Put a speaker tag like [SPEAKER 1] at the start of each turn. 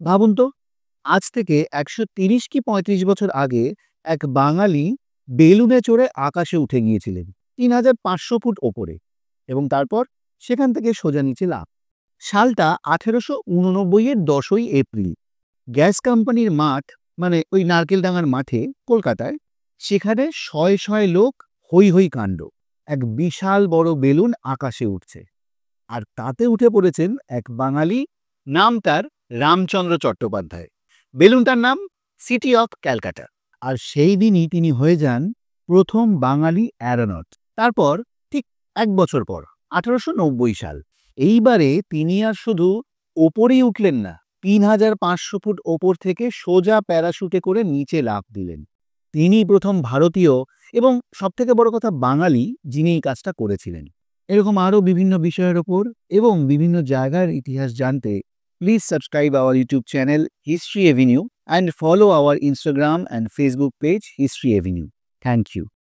[SPEAKER 1] ভাবুন তো, আজ থেকে ১৩০ কি ৩৫ বছর আগে এক বাঙালি বেলুনে চড়ে আকাশে উঠে গিয়েছিলেন ৩,৫০০ ফুট ওপরে, এবং তারপর সেখান থেকে সোজা নিচে লাফ। সালটা ১৮৮৯ এর ১০ই এপ্রিল। গ্যাস কোম্পানির মাঠ, মানে ওই নারকেলডাঙ্গার মাঠে কলকাতায়, সেখানে শয়ে শয়ে লোক, হৈ হৈ কাণ্ড। এক বিশাল বড় বেলুন আকাশে উঠছে, আর তাতে উঠে পড়েছেন এক বাঙালি, নাম তার রামচন্দ্র চট্টোপাধ্যায়। বেলুনটার নাম সিটি অফ ক্যালকাটা। আর সেই দিনই তিনি হয়ে যান প্রথম বাঙালি অ্যারোনট। তারপর ঠিক ১ বছর পর ১৮৯০ সাল, এইবারে তিনি আর শুধু ওপরেই উঠলেন না, ৩,৫০০ ফুট ওপর থেকে সোজা প্যারাশুটে করে নিচে লাফ দিলেন। তিনি প্রথম ভারতীয় এবং সবথেকে বড় কথা বাঙালি যিনি এই কাজটা করেছিলেন। এরকম আরও বিভিন্ন বিষয়ের ওপর এবং বিভিন্ন জায়গার ইতিহাস জানতে please subscribe our YouTube channel history Avenue and follow our Instagram and Facebook page History Avenue. Thank you.